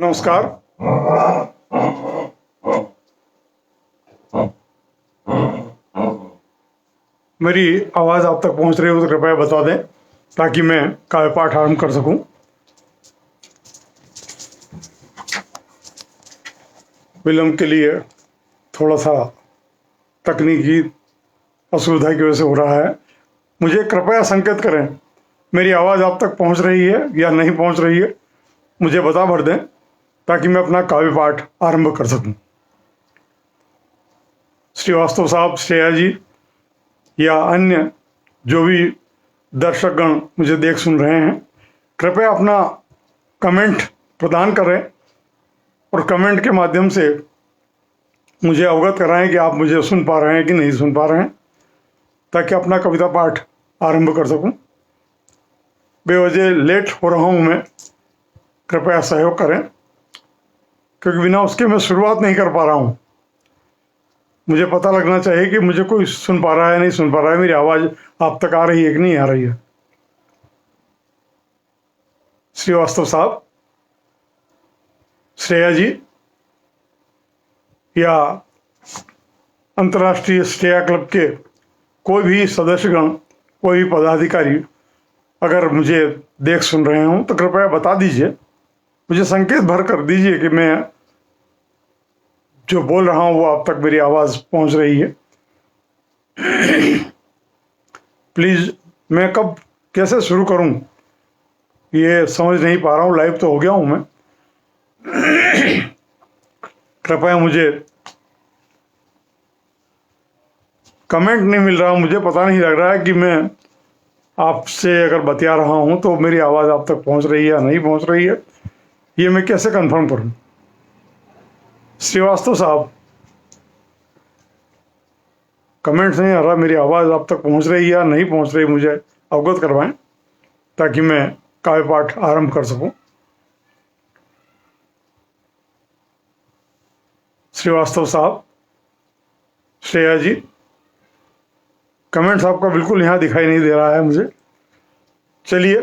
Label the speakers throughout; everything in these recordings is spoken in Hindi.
Speaker 1: नमस्कार। मेरी आवाज़ आप तक पहुंच रही हो तो कृपया बता दें ताकि मैं काव्य पाठ आरंभ कर सकूं। विलंब के लिए थोड़ा सा तकनीकी असुविधा की वजह से हो रहा है। मुझे कृपया संकेत करें मेरी आवाज़ आप तक पहुंच रही है या नहीं पहुंच रही है। मुझे बता भर दें ताकि मैं अपना काव्य पाठ आरंभ कर सकूं। श्रीवास्तव साहब, श्रेया जी या अन्य जो भी दर्शकगण मुझे देख सुन रहे हैं, कृपया अपना कमेंट प्रदान करें और कमेंट के माध्यम से मुझे अवगत कराएं कि आप मुझे सुन पा रहे हैं कि नहीं सुन पा रहे हैं, ताकि अपना कविता पाठ आरंभ कर सकूं। बेवजह लेट हो रहा हूं मैं, कृपया सहयोग करें, क्योंकि बिना उसके मैं शुरुआत नहीं कर पा रहा हूं। मुझे पता लगना चाहिए कि मुझे कोई सुन पा रहा है नहीं सुन पा रहा है, मेरी आवाज़ आप तक आ रही है कि नहीं आ रही है। श्रीवास्तव साहब, श्रेया जी या अंतर्राष्ट्रीय श्रेया क्लब के कोई भी सदस्यगण, कोई भी पदाधिकारी अगर मुझे देख सुन रहे हों तो कृपया बता दीजिए, मुझे संकेत भर कर दीजिए कि मैं जो बोल रहा हूं वो आप तक मेरी आवाज़ पहुंच रही है। प्लीज़, मैं कब कैसे शुरू करूं ये समझ नहीं पा रहा हूं। लाइव तो हो गया हूं मैं। कृपया, मुझे कमेंट नहीं मिल रहा, मुझे पता नहीं लग रहा है कि मैं आपसे अगर बतिया रहा हूं तो मेरी आवाज़ आप तक पहुंच रही है या नहीं पहुंच रही है, ये मैं कैसे कंफर्म करूं। श्रीवास्तव साहब, कमेंट्स नहीं आ रहा, मेरी आवाज़ आप तक पहुंच रही है या नहीं पहुंच रही, मुझे अवगत करवाएं ताकि मैं काव्य पाठ आरंभ कर सकूं। श्रीवास्तव साहब, श्रेया जी, कमेंट्स आपका बिल्कुल यहाँ दिखाई नहीं दे रहा है मुझे। चलिए,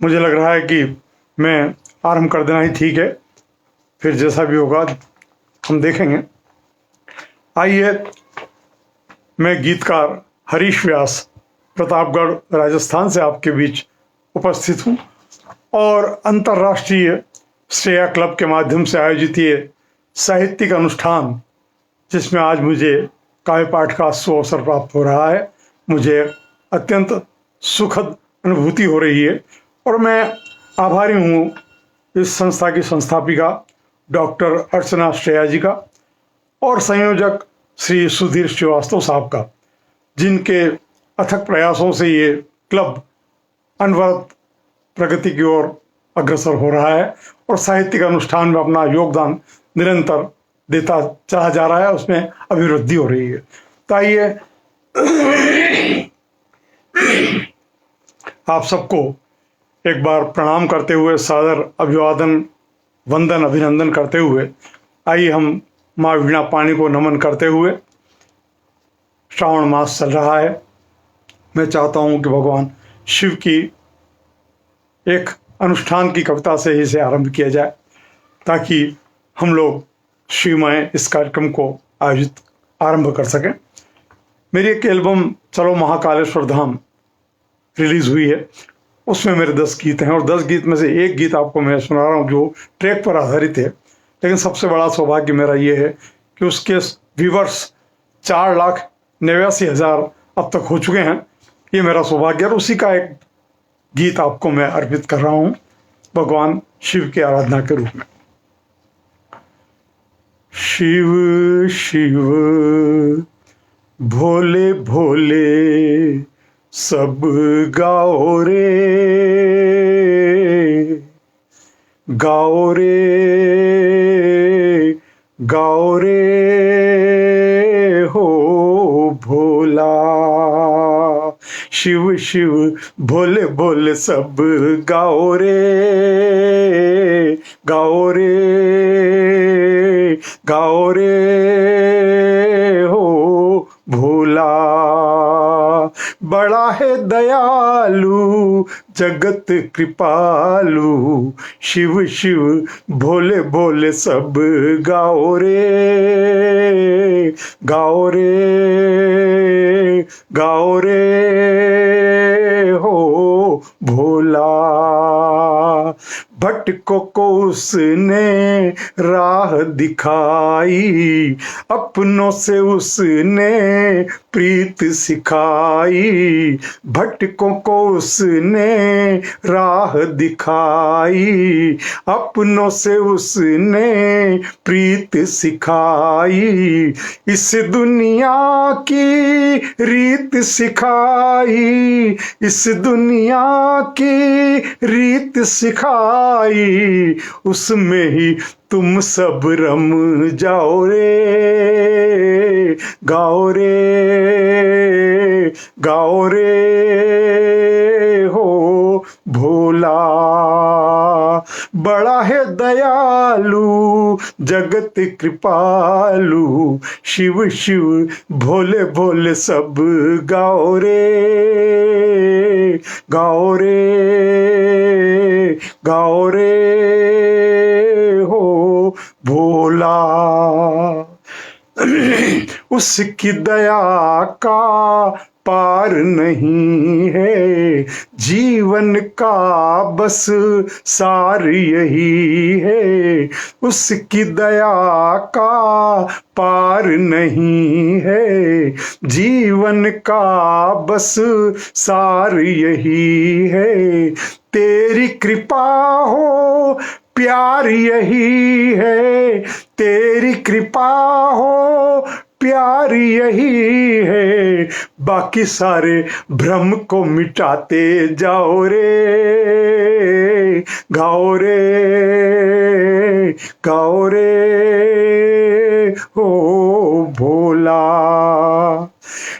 Speaker 1: मुझे लग रहा है कि मैं आरंभ कर देना ही ठीक है, फिर जैसा भी होगा हम देखेंगे। आइए, मैं गीतकार हरीश व्यास, प्रतापगढ़, राजस्थान से आपके बीच उपस्थित हूँ और अंतर्राष्ट्रीय श्रेया क्लब के माध्यम से आयोजित ये साहित्यिक अनुष्ठान, जिसमें आज मुझे काव्य पाठ का सुअवसर प्राप्त हो रहा है, मुझे अत्यंत सुखद अनुभूति हो रही है और मैं आभारी हूँ इस संस्था की संस्थापिका डॉक्टर अर्चना श्रेया जी का और संयोजक श्री सुधीर श्रीवास्तव साहब का, जिनके अथक प्रयासों से ये क्लब अनवरत प्रगति की ओर अग्रसर हो रहा है और साहित्यिक अनुष्ठान में अपना योगदान निरंतर देता चला जा रहा है, उसमें अभिवृद्धि हो रही है। तो आइए, आप सबको एक बार प्रणाम करते हुए, सादर अभिवादन, वंदन, अभिनंदन करते हुए, आइए हम माँ वीणा पाणी को नमन करते हुए, श्रावण मास चल रहा है, मैं चाहता हूँ कि भगवान शिव की एक अनुष्ठान की कविता से ही इसे आरंभ किया जाए, ताकि हम लोग शिवमय इस कार्यक्रम को आरंभ कर सकें। मेरी एक एल्बम चलो महाकालेश्वर धाम रिलीज हुई है, उसमें मेरे 10 गीत हैं और 10 गीत में से एक गीत आपको मैं सुना रहा हूँ जो ट्रैक पर आधारित है। लेकिन सबसे बड़ा सौभाग्य मेरा ये है कि उसके व्यूवर्स 4,89,000 अब तक हो चुके हैं। ये मेरा सौभाग्य, और उसी का एक गीत आपको मैं अर्पित कर रहा हूँ भगवान शिव की आराधना के रूप में। शिव शिव भोले भोले सब गाओ रे, गाओ रे, गाओ रे हो भोला। शिव शिव भोले भोले सब गाओ रे, गाओ रे, गाओ रे हो भोला। बड़ा है दयालु जगत कृपालु, शिव शिव भोले भोले सब गाओ रे, गाओ रे, गाओ रे हो भोला। भटको को उसने राह दिखाई, अपनों से उसने प्रीत सिखाई। भटकों को उसने राह दिखाई, अपनों से उसने प्रीत सिखाई। इस दुनिया की रीत सिखाई, इस दुनिया की रीत सिखाई। उसमें ही तुम सब रम जाओ रे, गाओ रे, गाओ रे हो भोला। बड़ा है दयालु जगत कृपालु, शिव शिव भोले भोले सब गाओ रे, गाओ रे, गाओ रे हो भोला। उसकी दया का पार नहीं है, जीवन का बस सार यही है। उसकी दया का पार नहीं है, जीवन का बस सार यही है। तेरी कृपा हो प्यार यही है, तेरी कृपा हो प्यार यही है। बाकी सारे भ्रम को मिटाते जाओ रे, गाओ रे, गाओ रे हो भोला।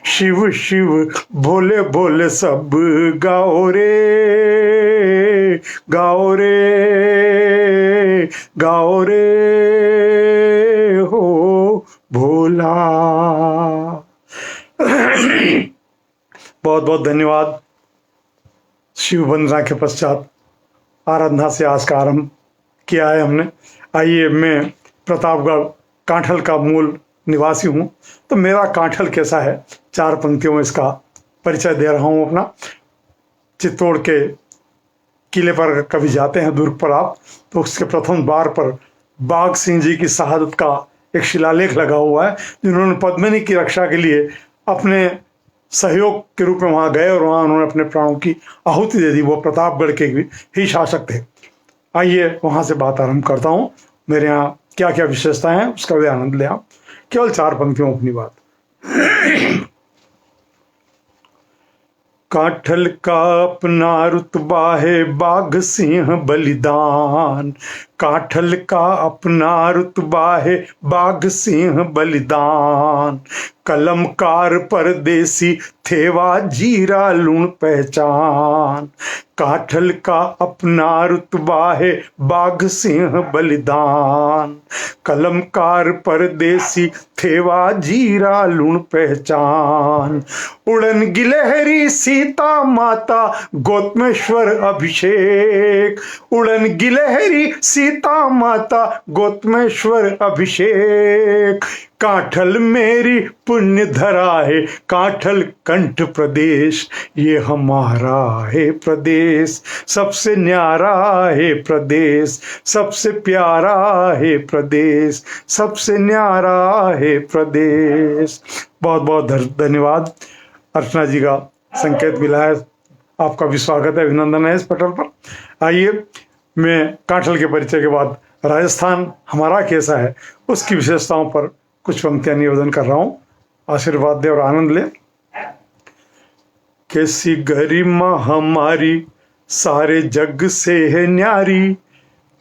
Speaker 1: शिव शिव भोले भोले सब गाओ रे, गाओ रे, गाओ रे हो भोला। बहुत बहुत धन्यवाद। शिव वंदना के पश्चात आराधना से आज का आरंभ किया है हमने। आइए, मैं प्रतापगढ़ कांठल का मूल निवासी हूँ, तो मेरा कांठल कैसा है 4 पंक्तियों में इसका परिचय दे रहा हूँ अपना। चित्तौड़ के किले पर कभी जाते हैं दुर्ग पर आप, तो उसके प्रथम द्वार पर बाघ सिंह जी की शहादत का एक शिलालेख लगा हुआ है, जिन्होंने पद्मिनी की रक्षा के लिए अपने सहयोग के रूप में वहाँ गए और वहाँ उन्होंने अपने प्राणों की आहुति दे दी। वो प्रतापगढ़ के ही शासक थे। आइए वहाँ से बात आरंभ करता हूँ। मेरे यहाँ क्या क्या विशेषताएं हैं उसका भी आनंद ले आप। केवल 4 पंक्तियों अपनी बात। काठल का अपना रुतबा है बाघ सिंह बलिदान, काठल का अपना रुतबा है बाघ सिंह बलिदान। कलमकार परदेसी थेवा जीरा लूण पहचान, काठल का अपना रुतबा है बाघ सिंह बलिदान। कलमकार परदेसी थेवा जीरा लूण पहचान। उड़न गिलहरी सीता माता गौतमेश्वर अभिषेक, उड़न गिलहरी सीता माता गौतमेश्वर अभिषेक। काठल मेरी पुण्य धरा है, काठल कंठ प्रदेश, ये हमारा है प्रदेश, सबसे न्यारा है प्रदेश, सबसे प्यारा है प्रदेश, सबसे न्यारा है प्रदेश। बहुत बहुत धन्यवाद। अर्चना जी का संकेत मिला है, आपका भी स्वागत है, अभिनंदन है इस पटल पर। आइए, मैं काठल के परिचय के बाद राजस्थान हमारा कैसा है उसकी विशेषताओं पर कुछ पंक्तियां निवेदन कर रहा हूँ। आशीर्वाद दे और आनंद ले। कैसी गरिमा हमारी सारे जग से है न्यारी,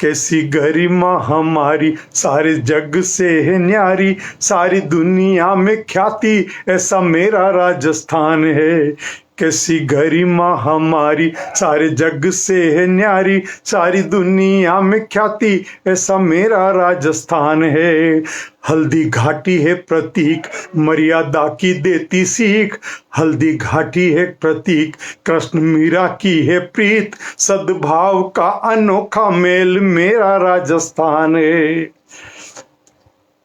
Speaker 1: कैसी गरिमा हमारी सारे जग से है न्यारी। सारी दुनिया में ख्याति ऐसा मेरा राजस्थान है, कैसी गरिमा हमारी, सारे जग से है न्यारी, सारी दुनिया में ख्याति, ऐसा मेरा राजस्थान है। हल्दी घाटी है प्रतीक, मर्यादा की देती सीख, हल्दी घाटी है प्रतीक, कृष्ण मीरा की है प्रीत, सद्भाव का अनोखा मेल मेरा राजस्थान है।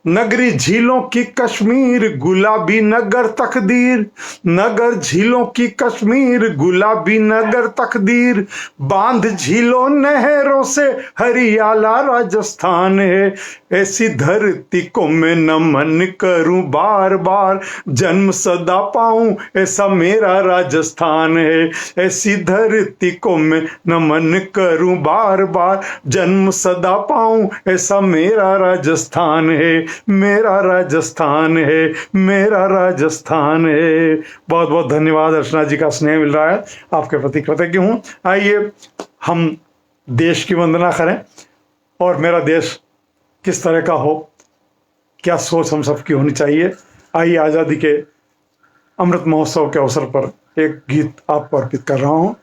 Speaker 1: नगरी झीलों की कश्मीर, गुलाबी नगर तकदीर, नगर झीलों की कश्मीर, गुलाबी नगर तकदीर, बांध झीलों नहरों से हरियाला राजस्थान है। ऐसी धरती को मैं नमन करूं बार बार, जन्म सदा पाऊं ऐसा मेरा राजस्थान है। ऐसी धरती को मैं नमन करूं बार बार, जन्म सदा पाऊं ऐसा मेरा राजस्थान है, मेरा राजस्थान है, मेरा राजस्थान है। बहुत बहुत धन्यवाद। अर्चना जी का स्नेह मिल रहा है, आपके प्रति कृतज्ञ हूं। आइए हम देश की वंदना करें और मेरा देश किस तरह का हो, क्या सोच हम सबकी होनी चाहिए। आइए आज़ादी के अमृत महोत्सव के अवसर पर एक गीत आपको अर्पित कर रहा हूं।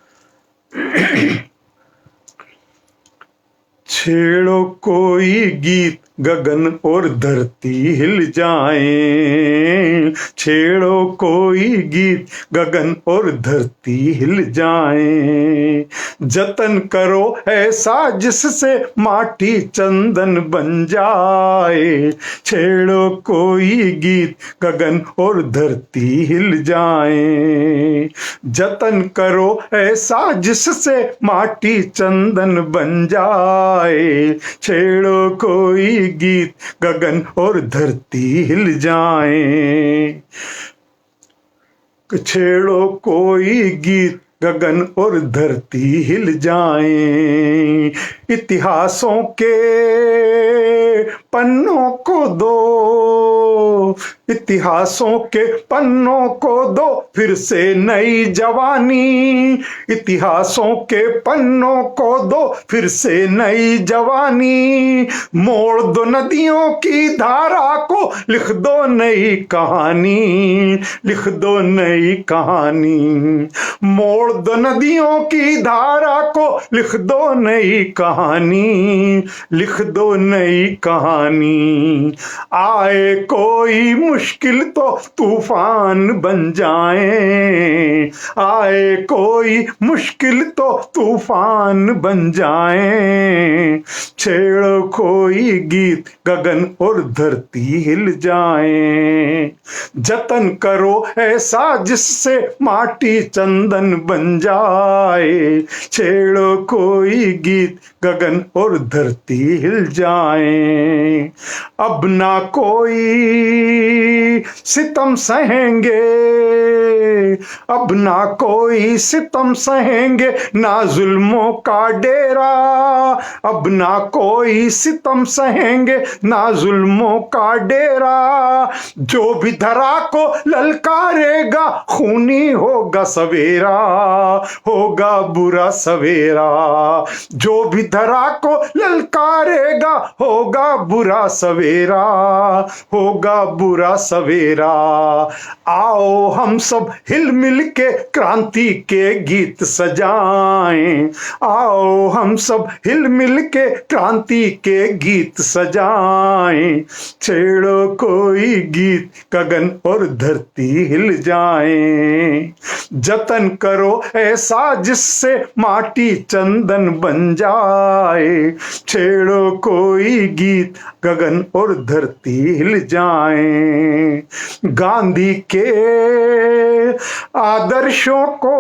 Speaker 1: छेड़ो कोई गीत गगन और धरती हिल जाएं, छेड़ो कोई गीत गगन और धरती हिल जाएं, जतन करो ऐसा जिससे माटी चंदन बन जाए, छेड़ो कोई गीत गगन और धरती हिल जाएं, जतन करो ऐसा जिससे माटी चंदन बन जाए, छेड़ो कोई गीत गगन और धरती हिल जाएं, छेड़ो कोई गीत गगन और धरती हिल जाएं, इतिहासों के पन्नों को दो, इतिहासों के पन्नों को दो फिर से नई जवानी, इतिहासों के पन्नों को दो फिर से नई जवानी, मोड़ दो नदियों की धारा को, लिख दो नई कहानी, लिख दो नई कहानी, मोड़ दो नदियों की धारा को, लिख दो नई कहानी, लिख दो नई कहानी, आए कोई मुश्किल तो तूफान बन जाए, आए कोई मुश्किल तो तूफान बन जाए, छेड़ो कोई गीत गगन और धरती हिल जाए, जतन करो ऐसा जिससे माटी चंदन बन जाए, छेड़ो कोई गीत गगन और धरती हिल जाए, अब ना कोई सितम सहेंगे, अब ना कोई सितम सहेंगे, ना जुल्मों का डेरा, अब ना कोई सितम सहेंगे, ना जुल्मों का डेरा, जो भी धरा को ललकारेगा खूनी होगा सवेरा, होगा बुरा सवेरा, जो भी धरा को ललकारेगा होगा बुरा सवेरा, होगा बुरा सवेरा, आओ हम सब हिल मिल के क्रांति के गीत सजाएं, आओ हम सब हिल मिल के क्रांति के गीत सजाएं, छेड़ो कोई गीत गगन और धरती हिल जाएं, जतन करो ऐसा जिससे माटी चंदन बन जाए, छेड़ो कोई गीत गगन और धरती हिल जाएं, गांधी के आदर्शों को,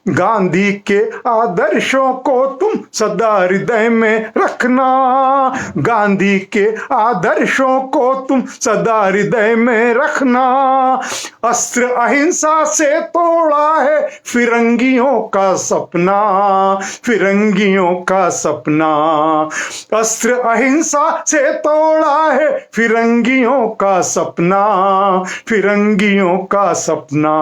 Speaker 1: गांधी के आदर्शों को तुम सदा हृदय में रखना, गांधी के आदर्शों को तुम सदा हृदय में रखना, अस्त्र अहिंसा से तोड़ा है फिरंगियों का सपना, फिरंगियों का सपना, अस्त्र अहिंसा से तोड़ा है फिरंगियों का सपना, फिरंगियों का सपना,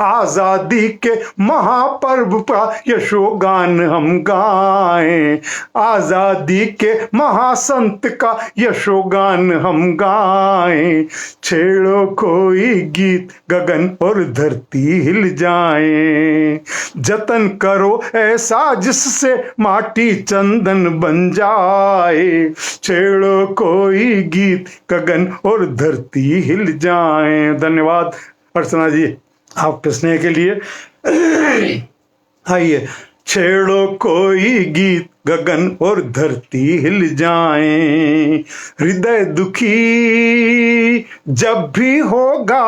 Speaker 1: आजादी के महापर्व का यशोगान हम गा गाएं, आजादी के महासंत का यशोगान हम गाएं। छेड़ो कोई गीत गगन और धरती हिल जाएं, जतन करो ऐसा जिससे माटी चंदन बन जाए। छेड़ो कोई गीत गगन और धरती हिल जाएं। धन्यवाद अर्चना जी आपके स्नेह के लिए। आइए, छेड़ो कोई गीत गगन और धरती हिल जाएं, हृदय दुखी जब भी होगा,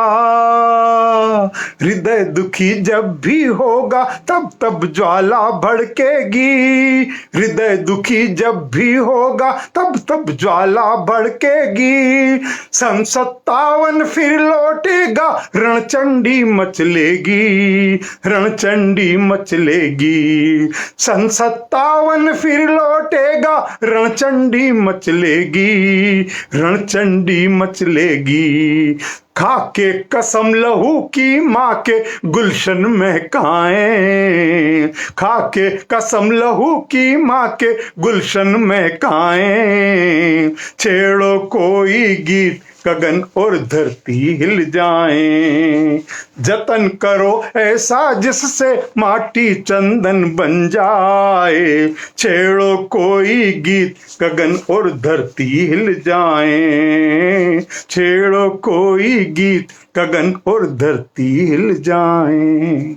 Speaker 1: हृदय दुखी जब भी होगा तब तब ज्वाला भड़केगी। हृदय दुखी जब भी होगा तब तब ज्वाला भड़केगी। सन 57 फिर लौटेगा, रणचंडी मचलेगी, रणचंडी मचलेगी। सन 57 फिर लौटेगा, रणचंडी मचलेगी, रणचंडी मचलेगी। खाके कसम लहू की माँ के गुलशन महकाएं, खाके कसम लहू की माँ के गुलशन महकाएं। छेड़ो कोई गीत गगन और धरती हिल जाएं, जतन करो ऐसा जिससे माटी चंदन बन जाए। छेड़ो कोई गीत गगन और धरती हिल जाएं, छेड़ो कोई गीत गगन और धरती हिल जाएं।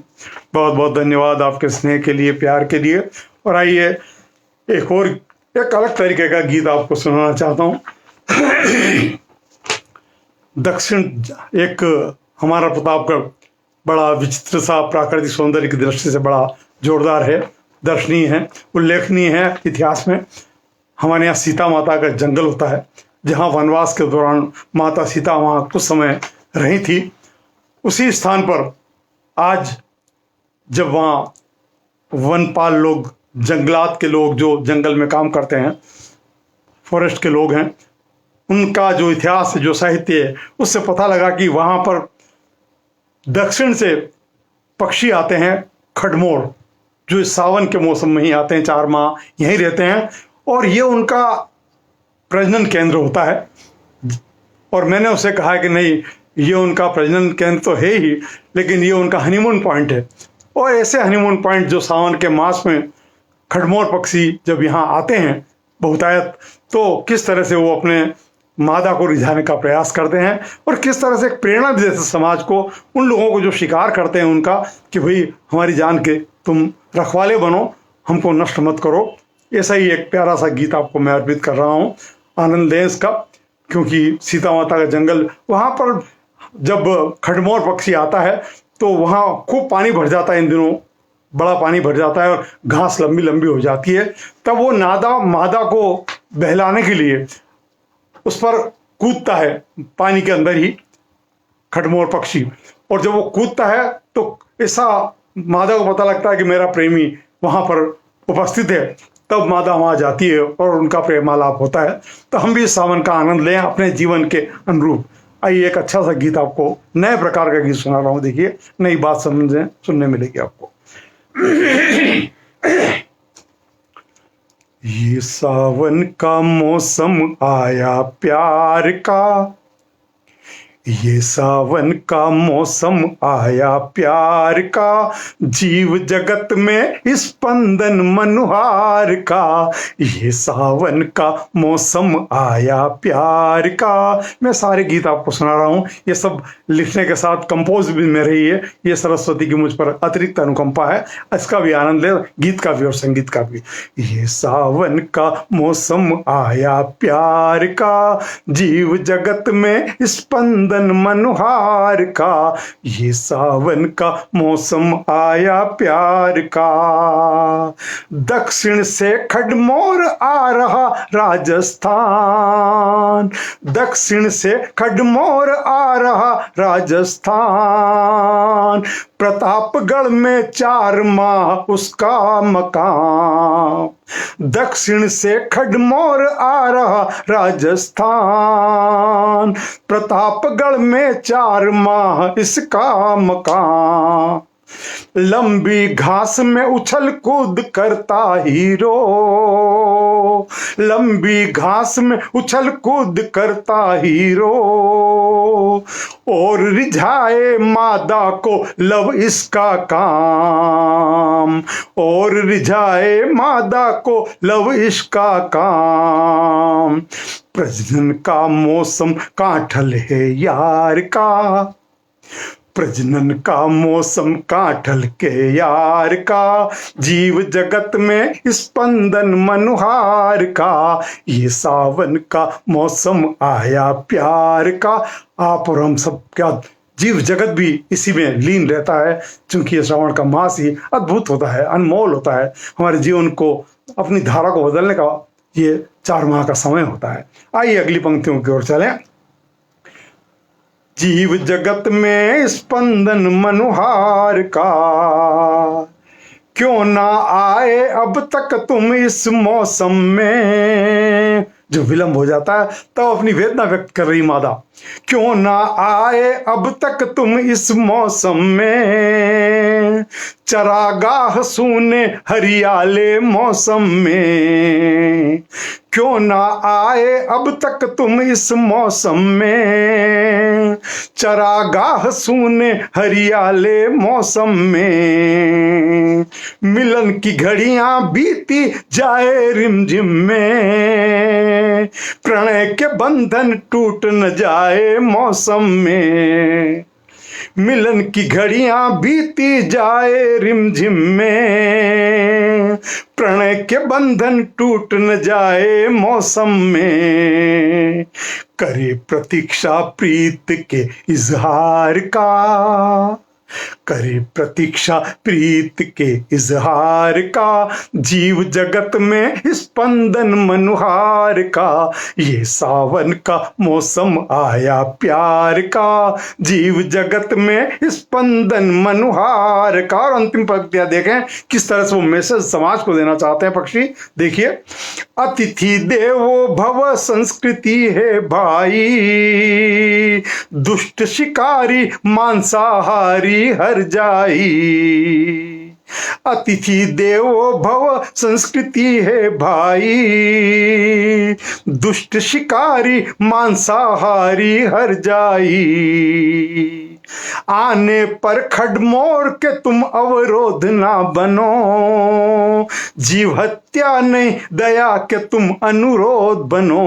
Speaker 1: बहुत बहुत धन्यवाद आपके स्नेह के लिए, प्यार के लिए। और आइए एक अलग तरीके का गीत आपको सुनाना चाहता हूँ। दक्षिण एक हमारा प्रतापगढ़ बड़ा विचित्र सा प्राकृतिक सौंदर्य की दृष्टि से बड़ा जोरदार है, दर्शनीय है, उल्लेखनीय है। इतिहास में हमारे यहाँ सीता माता का जंगल होता है, जहाँ वनवास के दौरान माता सीता वहाँ कुछ समय रही थी। उसी स्थान पर आज जब वहाँ वनपाल लोग, जंगलात के लोग जो जंगल में काम करते हैं, फॉरेस्ट के लोग हैं, उनका जो इतिहास है, जो साहित्य है, उससे पता लगा कि वहाँ पर दक्षिण से पक्षी आते हैं, खडमोर, जो इस सावन के मौसम में ही आते हैं, 4 माह यहीं रहते हैं और ये उनका प्रजनन केंद्र होता है। और मैंने उसे कहा कि नहीं, ये उनका प्रजनन केंद्र तो है ही, लेकिन ये उनका हनीमून पॉइंट है। और ऐसे हनीमून पॉइंट जो सावन के मास में खडमोर पक्षी जब यहाँ आते हैं बहुतायत, तो किस तरह से वो अपने मादा को रिझाने का प्रयास करते हैं और किस तरह से एक प्रेरणा भी देते समाज को, उन लोगों को जो शिकार करते हैं उनका, कि भाई हमारी जान के तुम रखवाले बनो, हमको नष्ट मत करो। ऐसा ही एक प्यारा सा गीत आपको मैं अर्पित कर रहा हूँ, आनंद लें इसका, क्योंकि सीता माता का जंगल, वहाँ पर जब खडमोर पक्षी आता है तो वहाँ खूब पानी भर जाता है, इन दिनों बड़ा पानी भर जाता है और घास लंबी लंबी हो जाती है। तब वो मादा को बहलाने के लिए उस पर कूदता है पानी के अंदर ही खडमोर पक्षी, और जब वो कूदता है तो ऐसा मादा को पता लगता है कि मेरा प्रेमी वहाँ पर उपस्थित है। तब मादा वहाँ जाती है और उनका प्रेमालाप होता है। तो हम भी इस सावन का आनंद लें अपने जीवन के अनुरूप। आइए एक अच्छा सा गीत, आपको नए प्रकार का गीत सुना रहा हूँ, देखिए नई बात सुनने मिलेगी आपको। ये सावन का मौसम आया प्यार का, ये सावन का मौसम आया प्यार का, जीव जगत में स्पंदन मनोहार का। ये सावन का मौसम आया प्यार का। मैं सारे गीत आपको सुना रहा हूँ, ये सब लिखने के साथ कंपोज भी में रही है। ये सरस्वती की मुझ पर अतिरिक्त अनुकंपा है, इसका भी आनंद ले, गीत का भी और संगीत का भी। ये सावन का मौसम आया प्यार का, जीव जगत में स्पंदन मनोहार का। ये सावन का मौसम आया प्यार का। दक्षिण से खडमोर आ रहा राजस्थान, दक्षिण से खडमोर आ रहा राजस्थान। प्रतापगढ़ में 4 माह उसका मकान। दक्षिण से खडमोर आ रहा राजस्थान, प्रतापगढ़ में 4 माह इसका मकान। लंबी घास में उछल कूद करता हीरो, लंबी घास में उछल कूद करता हीरो, और रिझाए मादा को लव इसका काम, और रिझाए मादा को लव इसका काम। प्रजनन का मौसम कांठल है यार का, प्रजनन का मौसम कांठल के यार का, जीव जगत में स्पंदन मनुहार का, ये सावन का मौसम आया प्यार का। आप और हम सब क्या, जीव जगत भी इसी में लीन रहता है, क्योंकि ये श्रावण का मास ही अद्भुत होता है, अनमोल होता है। हमारे जीवन को, अपनी धारा को बदलने का ये 4 माह का समय होता है। आइए अगली पंक्तियों की ओर चलें। जीव जगत में स्पंदन मनुहार का, क्यों ना आए अब तक तुम इस मौसम में। जो विलंब हो जाता है तब अपनी वेदना व्यक्त कर रही मादा, क्यों ना आए अब तक तुम इस मौसम में, चरागाह सूने हरियाले मौसम में, क्यों ना आए अब तक तुम इस मौसम में, चरागाह सूने हरियाले मौसम में, मिलन की घड़ियां बीती जाए रिमझिम में, प्रणय के बंधन टूट न जाए मौसम में, मिलन की घड़ियां बीती जाए रिमझिम में, प्रणय के बंधन टूट न जाए मौसम में, करे प्रतीक्षा प्रीत के इजहार का, करे प्रतीक्षा प्रीत के इजहार का, जीव जगत में स्पंदन मनुहार का, ये सावन का मौसम आया प्यार का, जीव जगत में स्पंदन मनुहार का। और अंतिम पंक्तियां देखें किस तरह से वो मैसेज समाज को देना चाहते हैं पक्षी। देखिए, अतिथि देवो भव संस्कृति है भाई, दुष्ट शिकारी मांसाहारी हर जाई, अतिथि देवो भव संस्कृति है भाई, दुष्ट शिकारी मांसाहारी हर जाई, आने पर खडमोर के तुम अवरोध ना बनो, जीव हत्या नहीं दया के तुम अनुरोध बनो,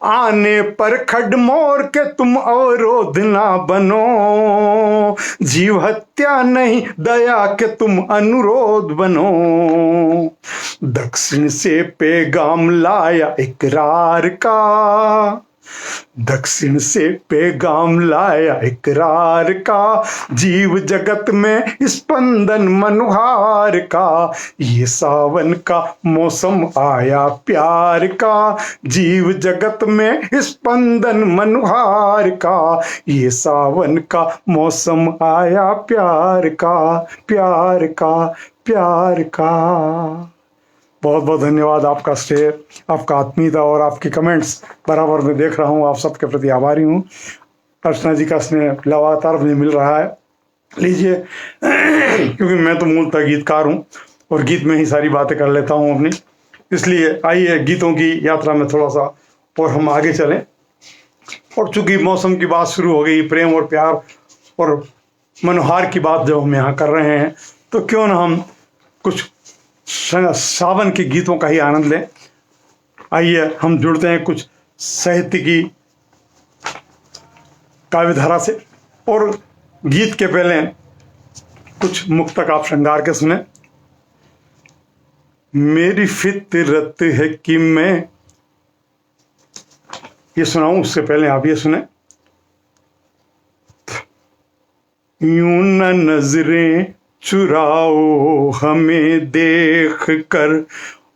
Speaker 1: आने पर खडमोर के तुम अवरोध ना बनो, जीव हत्या नहीं दया के तुम अनुरोध बनो, दक्षिण से पैगाम लाया इकरार का, दक्षिण से पैगाम लाया इकरार का, जीव जगत में स्पंदन मनुहार का, ये सावन का मौसम आया प्यार का, जीव जगत में स्पंदन मनुहार का, ये सावन का मौसम आया प्यार का, प्यार का, प्यार का। बहुत बहुत धन्यवाद। आपका स्टेयर, आपका आत्मीयता और आपके कमेंट्स बराबर मैं देख रहा हूँ। आप सबके प्रति आभारी हूँ। अर्चना जी का स्नेह लगातार मुझे मिल रहा है। लीजिए, क्योंकि मैं तो मूलतः गीतकार हूँ और गीत में ही सारी बातें कर लेता हूँ अपनी, इसलिए आइए गीतों की यात्रा में थोड़ा सा और हम आगे चलें। और चूंकि मौसम की बात शुरू हो गई, प्रेम और प्यार और मनोहार की बात जब हम यहाँ कर रहे हैं, तो क्यों ना हम कुछ सावन के गीतों का ही आनंद लें। आइए हम जुड़ते हैं कुछ साहित्य की काव्यधारा से। और गीत के पहले कुछ मुक्तक आप श्रृंगार के सुने। मेरी फितरत है कि मैं, ये सुनाऊं उससे पहले आप ये सुने। यूं न नजरें चुराओ हमें देख कर,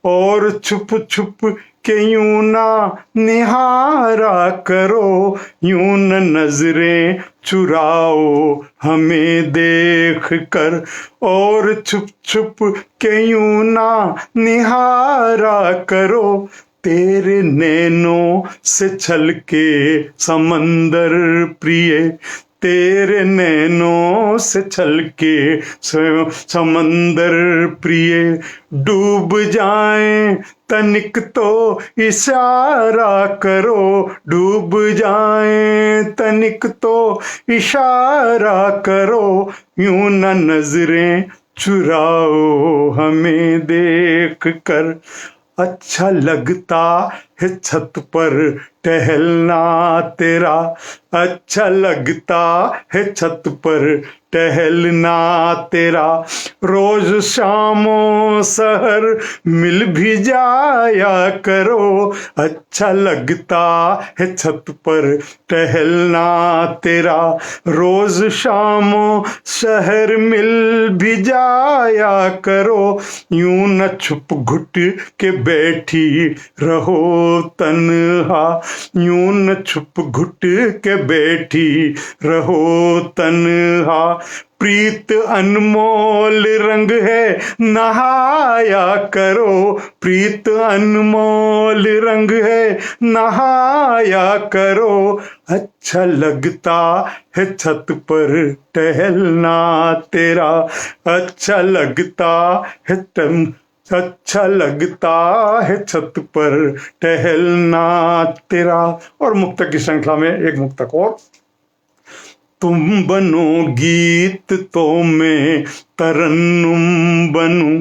Speaker 1: और छुप छुप के यूं ना निहारा करो, यूं न नजरें चुराओ हमें देख कर, और छुप छुप के यूं ना निहारा करो, तेरे नैनों से छलके समंदर प्रिय, तेरे नैनों से छलके समंदर प्रिय, डूब जाएं तनिक तो इशारा करो, डूब जाएं तनिक तो इशारा करो, यूं न नजरें चुराओ हमें देख कर। अच्छा लगता है छत पर टहलना तेरा, अच्छा लगता है छत पर टहलना तेरा, रोज शामों सहर मिल भी जाया करो, अच्छा लगता है छत पर टहलना तेरा, रोज शामों शहर मिल भी जाया करो, यूं न छुप घुट के बैठी रहो तन्हा, यूं न छुप घुट के बैठी रहो तन्हा, प्रीत अनमोल रंग है नहाया करो, प्रीत अनमोल रंग है नहाया करो, अच्छा लगता है छत पर टहलना तेरा, अच्छा लगता है अच्छा लगता है छत पर टहलना तेरा। और मुक्तक की श्रृंखला में एक मुक्तक और, तुम बनो गीत तो मैं तरन्नुम बनूं,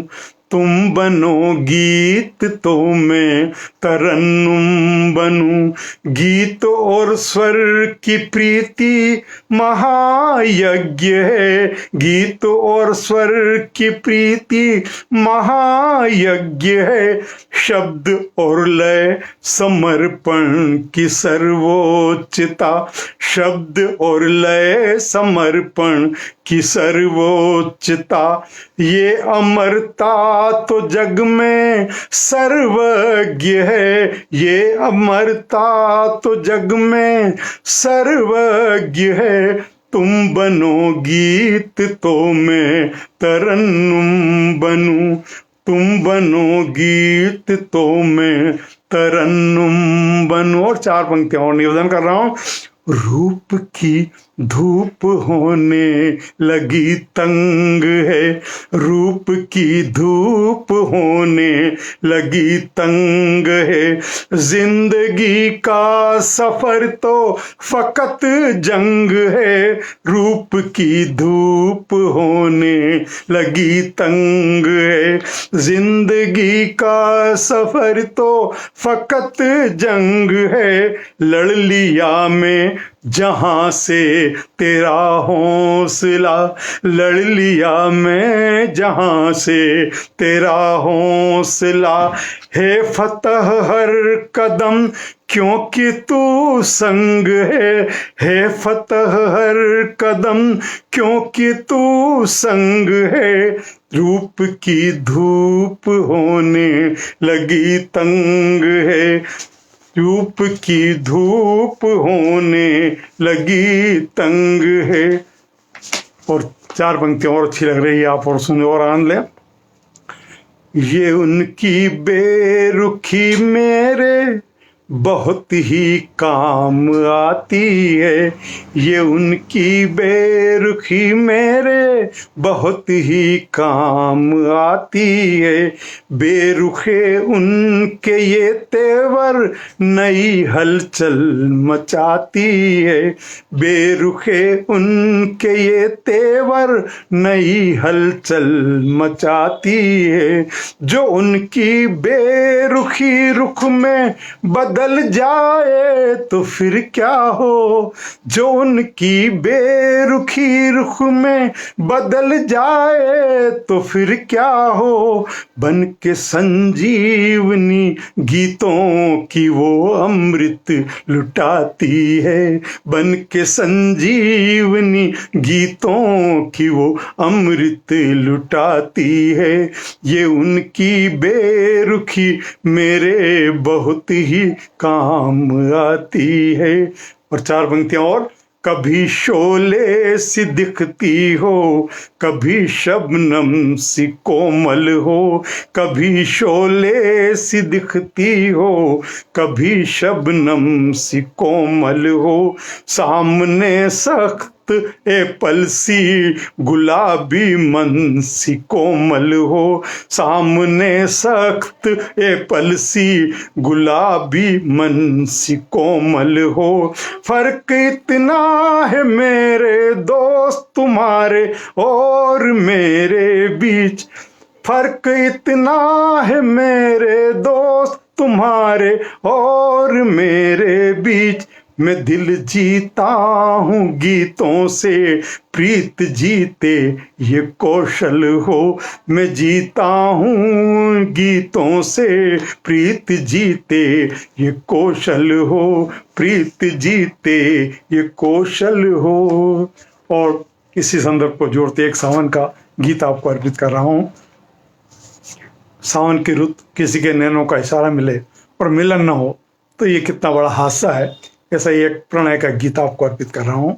Speaker 1: तुम बनो गीत तो मैं तरन्नुम बनूं, गीत और स्वर की प्रीति महायज्ञ है, गीत और स्वर की प्रीति महायज्ञ है, शब्द और लय समर्पण की सर्वोच्चता, शब्द और लय समर्पण की सर्वोच्चता, ये अमरता तो जग में सर्वज्ञ है, ये अमरता तो जग में सर्वज्ञ है, तुम बनो गीत तो मैं तरन्नुम बनूं, तुम बनो गीत तो मैं तरन्नुम बनूं। और चार पंक्तियां और निवेदन कर रहा हूं, रूप की धूप होने लगी तंग है, रूप की धूप होने लगी तंग है, जिंदगी का सफर तो फकत जंग है, रूप की धूप होने लगी तंग है, जिंदगी का सफर तो फकत जंग है, लड़ लिया मैं जहां से तेरा हौसला, लड़ लिया मैं जहां से तेरा हौसला, है फतह हर कदम क्योंकि तू संग है फतह हर कदम क्योंकि तू संग है, रूप की धूप होने लगी तंग है, रूप की धूप होने लगी तंग है। और चार पंक्तियां और अच्छी लग रही है, आप और सुने और आनंद लें। ये उनकी बेरुखी मेरे बहुत ही काम आती है, ये उनकी बेरुखी मेरे बहुत ही काम आती है, बेरुखे उनके ये तेवर नई हलचल मचाती है, बेरुखे उनके ये तेवर नई हलचल मचाती है, जो उनकी बेरुखी रुख में बदल जाए तो फिर क्या हो, जो उनकी बेरुखी रुख में बदल जाए तो फिर क्या हो, बन के संजीवनी गीतों की वो अमृत लुटाती है, बन के संजीवनी गीतों की वो अमृत लुटाती है, ये उनकी बेरुखी मेरे बहुत ही काम आती है। और चार पंक्तियां और, कभी शोले सी दिखती हो, कभी शबनम सी कोमल हो, कभी शोले सी दिखती हो, कभी शबनम सी कोमल हो, सामने सख्त सख्त ए पलसी गुलाबी मन सी कोमल हो, सामने सख्त ए पलसी गुलाबी मन सी कोमल हो। फर्क इतना है मेरे दोस्त तुम्हारे और मेरे बीच, फर्क इतना है मेरे दोस्त तुम्हारे और मेरे बीच। मैं दिल जीता हूँ गीतों से, प्रीत जीते ये कौशल हो। मैं जीता हूँ गीतों से, प्रीत जीते ये कौशल हो, प्रीत जीते ये कौशल हो। और इसी संदर्भ को जोड़ते एक सावन का गीत आपको अर्पित कर रहा हूँ। सावन की रुत, किसी के नैनों का इशारा मिले और मिलन न हो तो ये कितना बड़ा हादसा है। ऐसा ही एक प्रणय का गीत आपको अर्पित कर रहा हूं।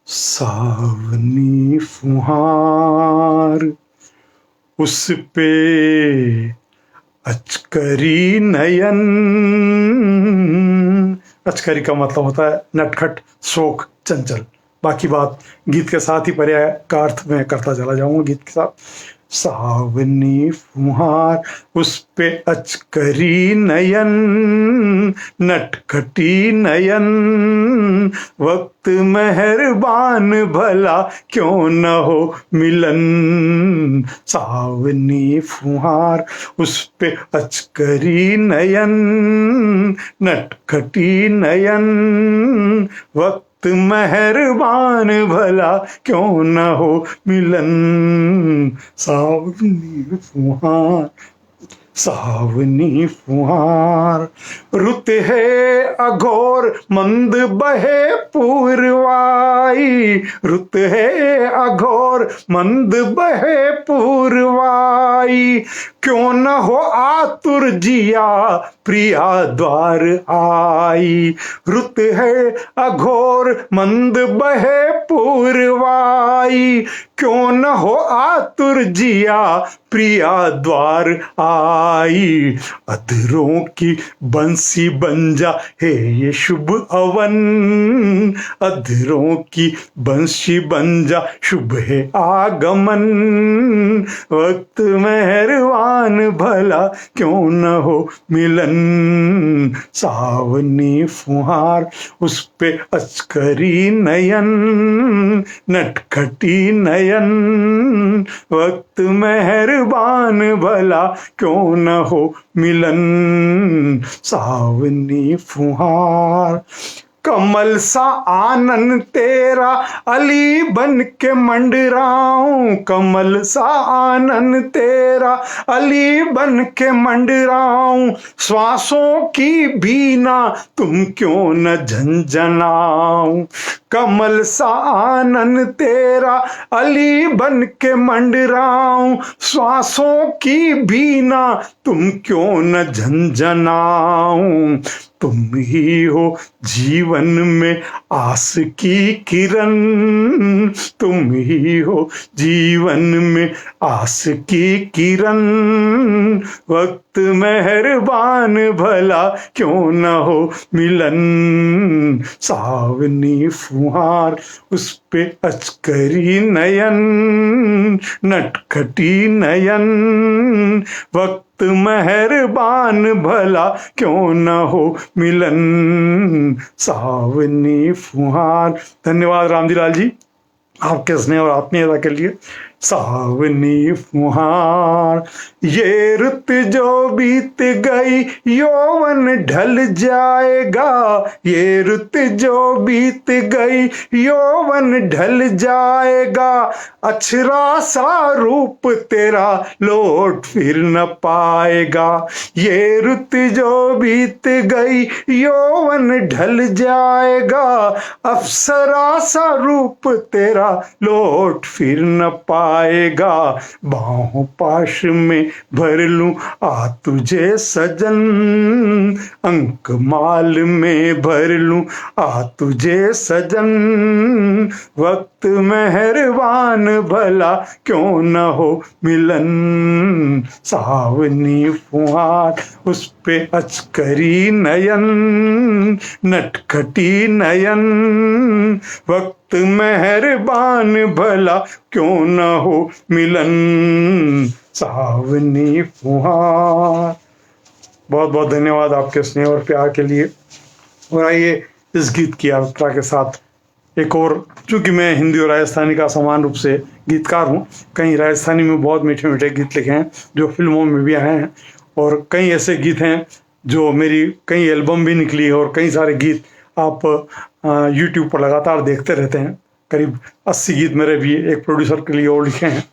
Speaker 1: सावनी फुहार उस पे अचकरी नयन, अचकरी का मतलब होता है नटखट, शोक, चंचल। बाकी बात गीत के साथ ही पर्याय का अर्थ में करता चला जाऊंगा गीत के साथ। सावनी फुहार उस पे अचकरी नयन, नटखटी नयन, वक्त मेहरबान भला क्यों न हो मिलन। सावनी फुहार उस पे अचकरी नयन, नटखटी नयन, वक्त मेहरबान भला क्यों न हो मिलन। सावनी फुहार, सावनी फुहार, रुत है अघोर मंद बहे पूर्वाई, रुत है अघोर मंद बहे पूर्वाई, क्यों न हो आतुर जिया प्रिया द्वार आई। रुत है अघोर मंद बहे पूर्वाई, क्यों न हो आतुर जिया प्रिया द्वार आई। अधरों की बंसी बन जा है ये शुभ अवन, अधरों की बंसी बन जा शुभ है आगमन, वक्त मेहरबान भला क्यों न हो मिलन। सावनी फुहार उस पे अचकरी नयन, नटखटी नयन, वक्त मेहरबान भला क्यों न हो मिलन। सावनी फुहार, कमल सा आनन तेरा अली बन के मंडराऊं, कमल सा आनन तेरा अली बन के मंडराऊं, श्वासों की बीना तुम क्यों न झंझनाऊं। कमल सा आनन तेरा अली बन के मंडराऊं, श्वासों की बीना तुम क्यों न झंझनाऊं। तुम ही हो जीवन में आस की किरण, तुम ही हो जीवन में आस की किरण, वक्त मेहरबान भला क्यों न हो मिलन। सावनी फुहार उस पे अचकरी नयन, नटखटी नयन, वक्त मेहरबान भला क्यों न हो मिलन। सावनी फुहार। धन्यवाद रामजी लाल जी आपके स्नेह और आत्मीयता के लिए। सावनी फुहार, ये रुत जो बीत गई यौवन ढल जाएगा, ये रुत जो बीत गई यौवन ढल जाएगा, अछरा सा रूप तेरा लौट फिर न पाएगा। ये रुत जो बीत गई यौवन ढल जाएगा, अप्सरा सा रूप तेरा लौट फिर न पाएगा। आएगा, बाहों पाश में भर लूं आ तुझे सजन, अंक माल में भर लूं आ तुझे सजन, वक्त मेहरबान भला क्यों न हो मिलन, सावनी फुहार उस पे अचकरी नयन, नटखटी नयन, वक्त मेहरबान भला क्यों न हो मिलन, सावनी फुहार। बहुत बहुत धन्यवाद आपके स्नेह और प्यार के लिए। और आइए इस गीत की यात्रा के साथ एक और, चूंकि मैं हिंदी और राजस्थानी का समान रूप से गीतकार हूँ, कई राजस्थानी में बहुत मीठे मीठे गीत लिखे हैं जो फिल्मों में भी आए हैं, और कई ऐसे गीत हैं जो मेरी कई एल्बम भी निकली है, और कई सारे गीत आप यूट्यूब पर लगातार देखते रहते हैं। करीब 80 गीत मेरे भी एक प्रोड्यूसर के लिए और लिखे हैं,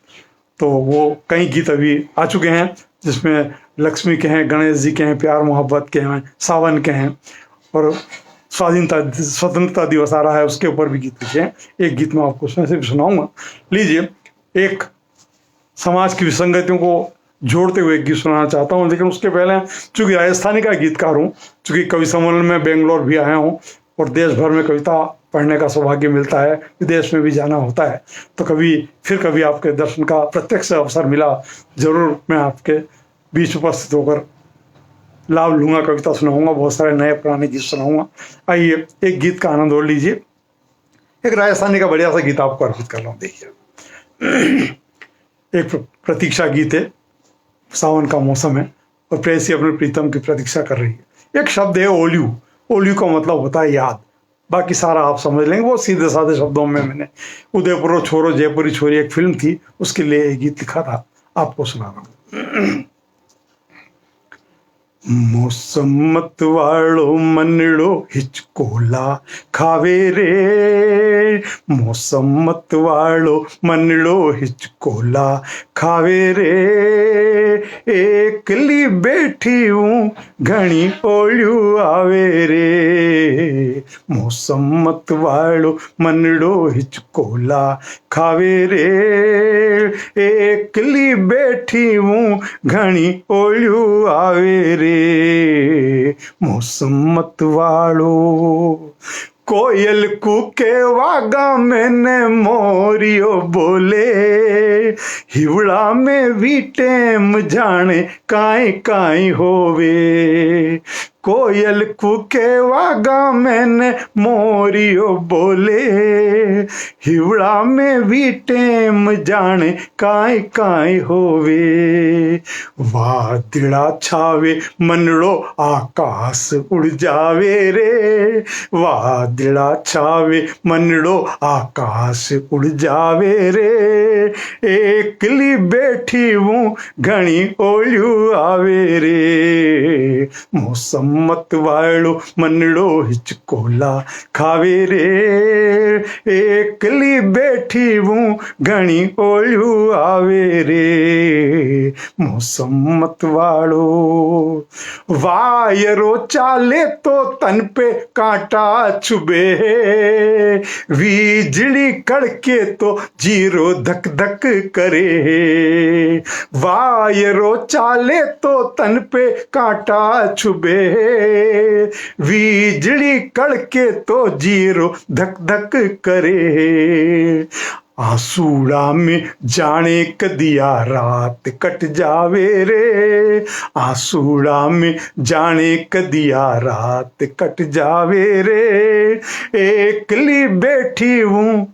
Speaker 1: तो वो कई गीत अभी आ चुके हैं जिसमें लक्ष्मी के हैं, गणेश जी के हैं, प्यार मोहब्बत के हैं, सावन के हैं, और स्वतंत्रता दिवस आ रहा है उसके ऊपर भी गीत लिखे हैं। एक गीत मैं आपको उसमें से भी सुनाऊंगा। लीजिए, एक समाज की विसंगतियों को जोड़ते हुए एक गीत सुनाना चाहता हूँ, लेकिन उसके पहले चूंकि राजस्थानी का गीतकार हूँ, चूंकि कवि सम्मेलन में बेंगलोर भी आया हूँ और देश भर में कविता पढ़ने का सौभाग्य मिलता है, विदेश में भी जाना होता है, तो कभी आपके दर्शन का प्रत्यक्ष अवसर मिला, जरूर मैं आपके बीच उपस्थित होकर लाभ लूंगा, कविता सुनाऊंगा, बहुत सारे नए पुराने गीत सुनाऊंगा। आइए एक गीत का आनंद और लीजिए। एक राजस्थानी का बढ़िया सा गीत आपको अर्पित कर रहा हूँ। देखिए, एक प्रतीक्षा गीत है, सावन का मौसम है और प्रेयसी अपने प्रीतम की प्रतीक्षा कर रही है। एक शब्द है ओल्यू। ओल्यू का मतलब होता है याद, बाकी सारा आप समझ लेंगे। वो सीधे साधे शब्दों में मैंने उदयपुरो छोरो जयपुरी छोरी एक फिल्म थी, उसके लिए एक गीत लिखा था, आपको सुना रहा हूँ। मौसम मत वालो मनड़ो हिचकोला खावे रे, मौसम मत वालो मनड़ो हिचकोला खावे रे, एकली बैठी हूँ घनी ओल्यू आवे रे, मौसम मत वालो मनड़ो हिचकोला खावे रे, एकली बैठी हूँ घनी ओल्यू आवे रे, मौसम मत वालो। कोयल कूके वागा मैंने मोरियो बोले, हिवड़ा में भी टेम जाने काई काई होवे, कोयल कूके वागा मैंने मोरियो बोले, हिवड़ा में भी टेम जाने काई काई होवे, वादड़ा छावे मनड़ो आकाश उड़ जावे रे, वादड़ा छावे मनड़ो आकाश उड़ जावे रे, एकली बैठी हूँ घनी ओल्यू आवे रे, मौसम मत वालो मनड़ो हिचकोला खावे रे, एकली बैठी हूँ घनी ओल्यू आवे रे, मौसम मत वालो। वायरो चाले तो तन पे कांटा चुभे, वीजली कड़के तो जीरो धक धक करे, वायरो चाले तो तन पे कांटा चुभे, वीजली कड़के तो जीरो धक धक करे, आसूड़ा में जाने कदिया रात कट जावे रे, आसूड़ा में जाने कदिया रात कट जावे रे, एकली बैठी हूँ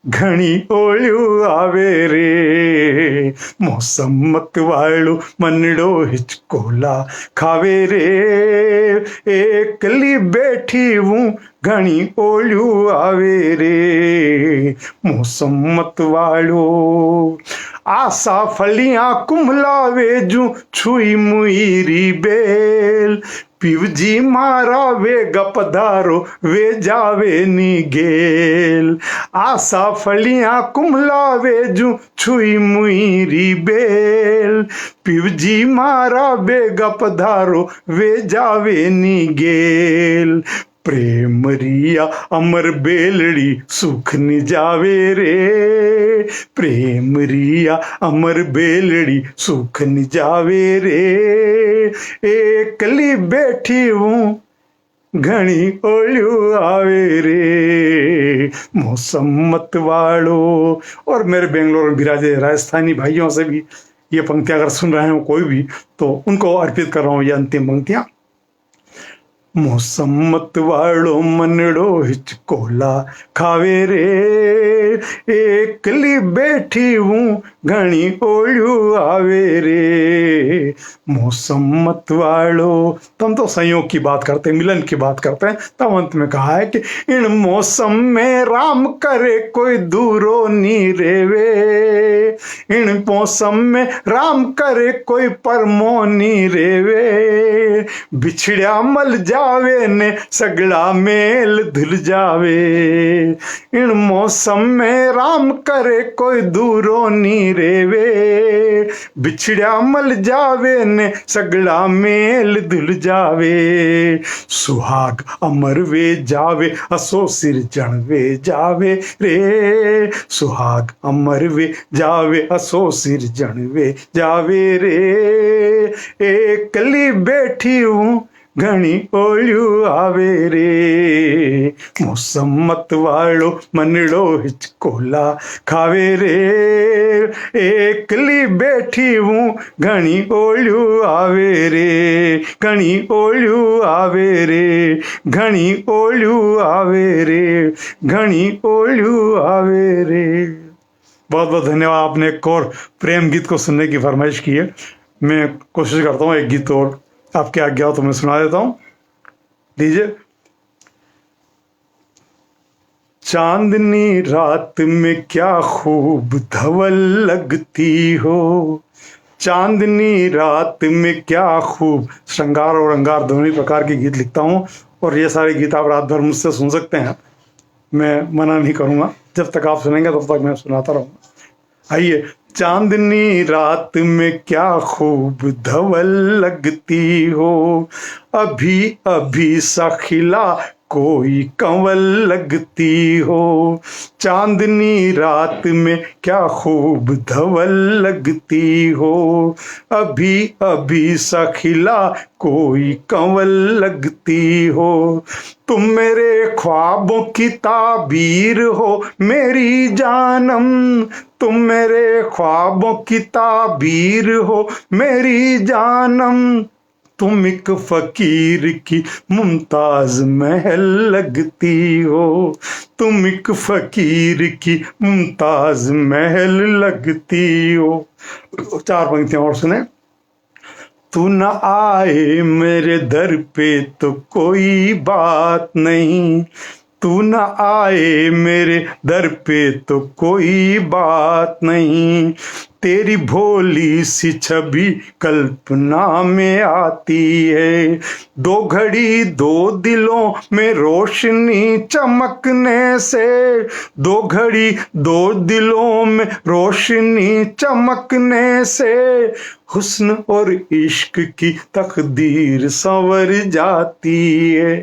Speaker 1: घनी ओल्यू आवे रे, मौसम मत वालो मनड़ो हिचकोला खावे रे, एकली बैठी हूँ घनी ओल्यू आवे रे, मौसम मत वालो। आशा फलियां कुमलावे जू छुई मुईरी बेल, पिवजी मारा वे गपधारो वे जावे नी गेल, आशा फलियां कुमलावे जू छुई मुईरी बेल, पिवजी मारा वे गपधारो वे जावे नी गेल, प्रेम रिया अमर बेलड़ी सुख नि जावे रे, प्रेम रिया अमर बेलड़ी सुख न जावे रे। एकली बैठी हूँ घनी ओलियो आवे रे, मौसम मत वालो। और मेरे बेंगलोर में विराजे राजस्थानी भाइयों से भी ये पंक्तियां अगर सुन रहे हो कोई भी, तो उनको अर्पित कर रहा हूँ ये अंतिम पंक्तियां। मौसम मत वालो मनड़ो हिचकोला खावे रे, एकली बैठी हूँ घनी ओलियो आवे रे। मौसम मत वालो, तम तो संयोग की बात करते हैं, मिलन की बात करते हैं। तब अंत में कहा है कि इन मौसम में राम करे कोई दूरो नी रेवे, इन मौसम में राम करे कोई परमो नी रेवे। बिछड़िया मल जावे ने सगड़ा मेल धुल जावे, इन मौसम में राम करे कोई दूरो नी रेवे। बिछड़िया मल जावे ने सगड़ा मेल धुल जावे, सुहाग अमर वे जावे असो सिरजण वे जावे रे। सुहाग अमर वे जावे असो सिरजण वे जावे रे। एकली बैठी हूँ घनी ओलियो आवे रे, मौसम मत वालो मनड़ो हिचकोला खावे रे। एकली बैठी हूँ घनी ओलियो आवे रे, घनी ओलियो आवे रे, घनी ओलियो आवे रे, घनी ओलियो आवे रे। बहुत बहुत धन्यवाद। आपने एक और प्रेम गीत को सुनने की फरमाइश की है। मैं कोशिश करता हूँ एक गीत और आपकी आज्ञा हो तो मैं सुना देता हूं। लीजिए। चांदनी रात में क्या खूब धवल लगती हो, चांदनी रात में क्या खूब। श्रृंगार और अंगार दोनों ही प्रकार के गीत लिखता हूं, और ये सारे गीत आप रात भर मुझसे सुन सकते हैं, मैं मना नहीं करूंगा। जब तक आप सुनेंगे तब तक मैं सुनाता रहूंगा। आइए। चांदनी रात में क्या खूब धवल लगती हो, अभी अभी सा खिला कोई कंवल लगती हो। चांदनी रात में क्या खूब धवल लगती हो, अभी अभी सा खिला कोई कंवल लगती हो। तुम मेरे ख्वाबों की ताबीर हो मेरी जानम, तुम मेरे ख्वाबों की ताबीर हो मेरी जानम। तुम एक फकीर की मुमताज महल लगती हो, तुम एक फकीर की मुमताज महल लगती हो। चार पंक्तियां और सुने। तू न आए मेरे दर पे तो कोई बात नहीं, तू न आए मेरे दर पे तो कोई बात नहीं। तेरी भोली सी छवि कल्पना में आती है, दो घड़ी दो दिलों में रोशनी चमकने से, दो घड़ी दो दिलों में रोशनी चमकने से। हुस्न और इश्क की तकदीर संवर जाती है,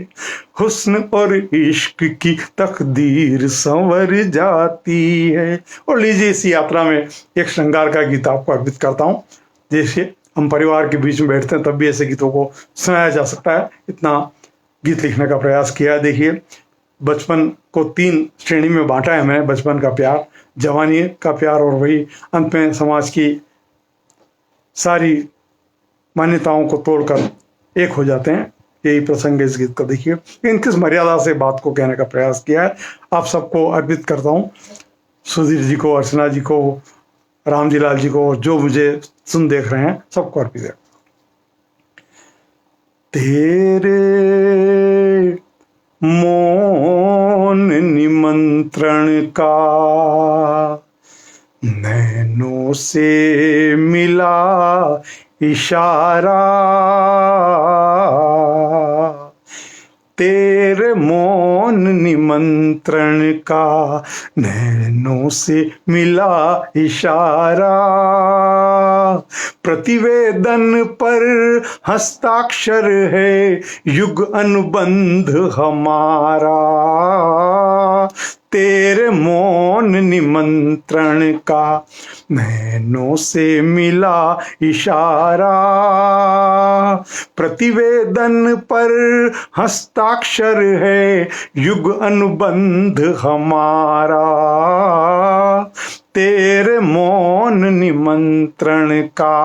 Speaker 1: हुस्न और इश्क की तकदीर संवर जाती है। और लीजिए, इस यात्रा में एक श्रृंगार का गीत आपको अर्पित करता हूँ। जैसे हम परिवार के बीच में बैठते हैं तब भी ऐसे गीतों को सुनाया जा सकता है, इतना गीत लिखने का प्रयास किया है। देखिए, बचपन को 3 श्रेणी में बांटा है मैंने, बचपन का प्यार, जवानी का प्यार, और वही अंत में समाज की सारी मान्यताओं को तोड़कर एक हो जाते हैं। यही प्रसंग है इस गीत का। देखिए, इन किस मर्यादा से बात को कहने का प्रयास किया है। आप सबको अर्पित करता हूँ, सुधीर जी को, अर्चना जी को, रामजी लाल जी को, और जो मुझे सुन देख रहे हैं सबको अर्पित है। तेरे मौन निमंत्रण का नैनों से मिला इशारा, तेरे मौन निमंत्रण का नैनों से मिला इशारा। प्रतिवेदन पर हस्ताक्षर है युग अनुबंध हमारा, तेरे मौन निमंत्रण का। नैनों से मिला इशारा, प्रतिवेदन पर हस्ताक्षर है युग अनुबंध हमारा। तेरे मौन निमंत्रण का।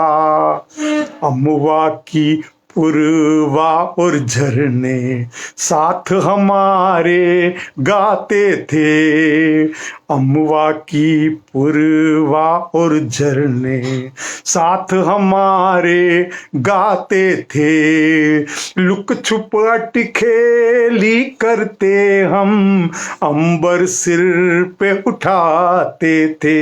Speaker 1: अमुआ की पुरवा और झरने साथ हमारे गाते थे। अमुआ की पुरवा और झरने साथ हमारे गाते थे। लुक छुप अटखेली करते हम, अंबर सिर पे उठाते थे।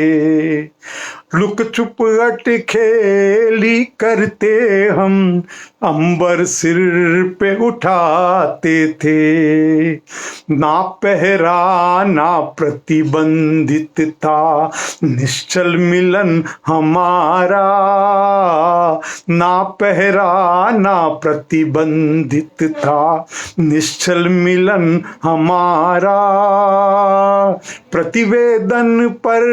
Speaker 1: लुक छुप अटखेली करते हम, अंबर सिर पे उठाते थे। ना पहरा ना प्रतिबंधित था निश्चल मिलन हमारा। ना पहरा ना प्रतिबंधित था निश्चल मिलन हमारा। प्रतिवेदन पर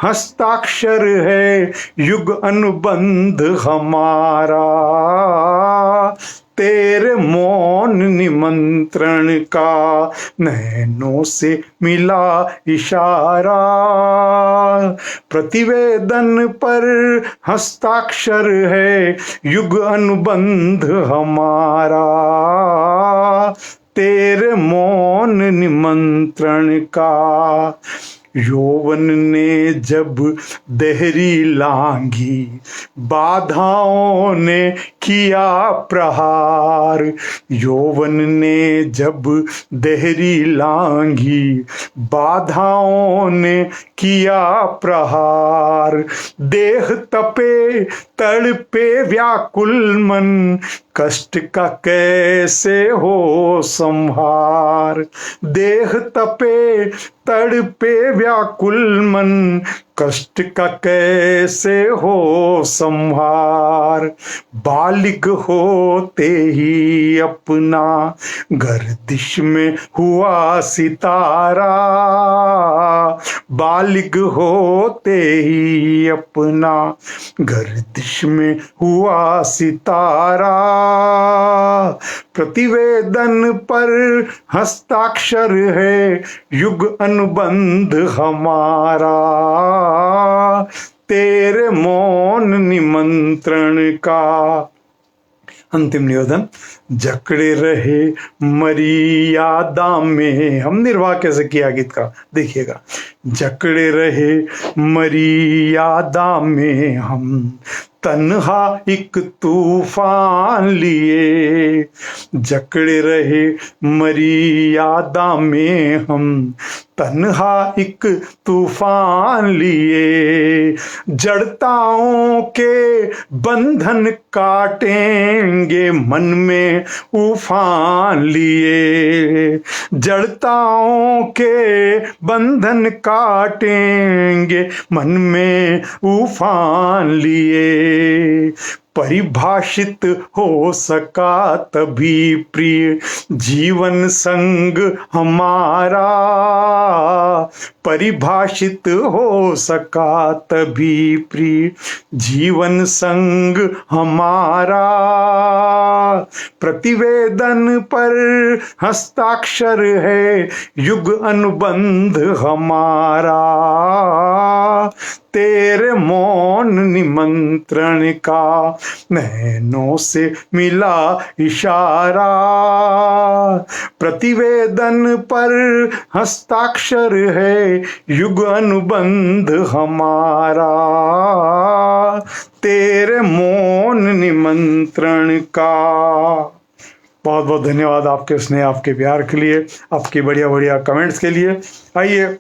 Speaker 1: हस्ताक्षर है युग अनुबंध हमारा। तेरे मौन निमंत्रण का। नैनों से मिला इशारा, प्रतिवेदन पर हस्ताक्षर है युग अनुबंध हमारा। तेरे मौन निमंत्रण का। यौवन ने जब देहरी लांघी, बाधाओं ने किया प्रहार। यौवन ने जब देहरी लांघी, बाधाओं ने किया प्रहार। देह तपे तड़पे व्याकुल मन, कष्ट का कैसे हो संहार। देह तपे तड़पे व्याकुल मन, कष्ट का कैसे हो संहार। बालिग होते ही अपना गर्दिश में हुआ सितारा। बालिग होते ही अपना गर्दिश में हुआ सितारा। प्रतिवेदन पर हस्ताक्षर है युग अनुबंध हमारा। तेरे मौन निमंत्रण का। अंतिम निवेदन। जकड़े रहे मर्यादा में, हम निर्वाह कैसे किया गीत का देखिएगा। जकड़े रहे मर्यादा में हम, तन्हा एक तूफान लिए। जकड़े रहे मर्यादा में हम, तन्हा एक तूफान लिए। जड़ताओं के बंधन काटेंगे मन में उफान लिए। जड़ताओं के बंधन काटेंगे मन में उफान लिए। परिभाषित हो सका तभी प्रिय जीवन संग हमारा। परिभाषित हो सका तभी प्रिय जीवन संग हमारा। प्रतिवेदन पर हस्ताक्षर है युग अनुबंध हमारा। तेरे मौन निमंत्रण का। नैनों से मिला इशारा, प्रतिवेदन पर हस्ताक्षर है युग अनुबंध हमारा। तेरे मौन निमंत्रण का। बहुत बहुत धन्यवाद आपके स्नेह, आपके प्यार के लिए, आपके बढ़िया बढ़िया कमेंट्स के लिए। आइए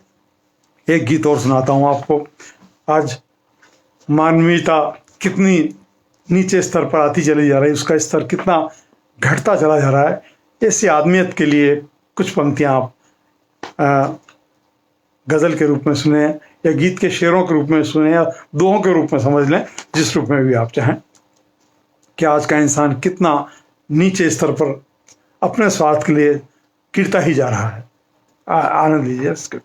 Speaker 1: एक गीत और सुनाता हूँ आपको। आज मानवीयता कितनी नीचे स्तर पर आती चली जा रही है, उसका स्तर कितना घटता चला जा रहा है, ऐसी आदमियत के लिए कुछ पंक्तियाँ आप गज़ल के रूप में सुने या गीत के शेरों के रूप में सुने या दोहों के रूप में समझ लें, जिस रूप में भी आप चाहें, कि आज का इंसान कितना नीचे स्तर पर अपने स्वार्थ के लिए गिरता ही जा रहा है। आनंद लीजिए इसके।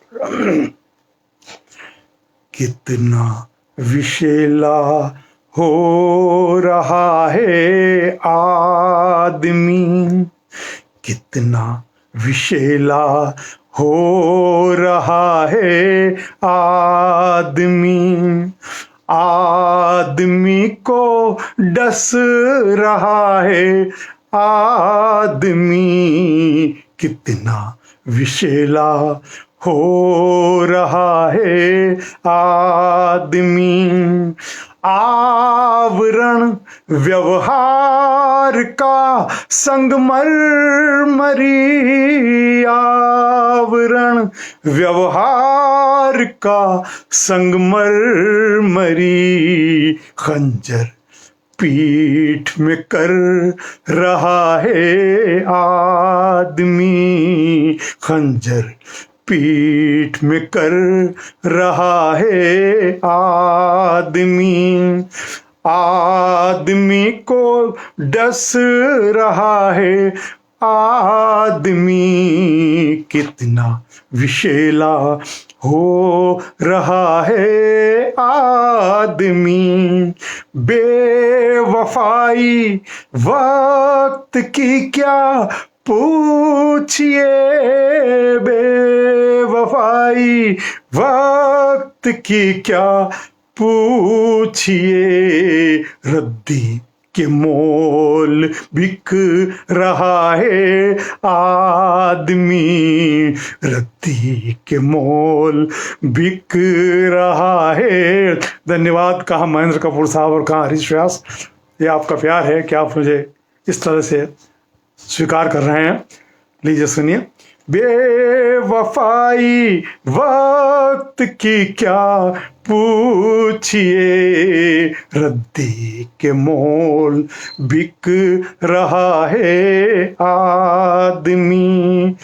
Speaker 1: कितना विषैला हो रहा है आदमी, कितना विषैला हो रहा है आदमी, आदमी को डस रहा है आदमी, कितना विषैला हो रहा है आदमी। आवरण व्यवहार का संगमरमरी, आवरण व्यवहार का संगमरमरी, खंजर पीठ में कर रहा है आदमी, खंजर पीठ में कर रहा है आदमी, आदमी को डस रहा है आदमी, कितना विषैला हो रहा है आदमी। बेवफाई वक्त की क्या पूछिए, बेवफाई वक्त की क्या पूछिए, रद्दी के मोल बिक रहा है आदमी, रद्दी के मोल बिक रहा है। धन्यवाद। कहाँ महेंद्र कपूर साहब और कहाँ हरीश व्यास। ये आपका प्यार है कि आप मुझे इस तरह से स्वीकार कर रहे हैं। लीजिए सुनिए। बेवफाई वक्त की क्या पूछिए, रद्दी के मोल बिक रहा है आदमी।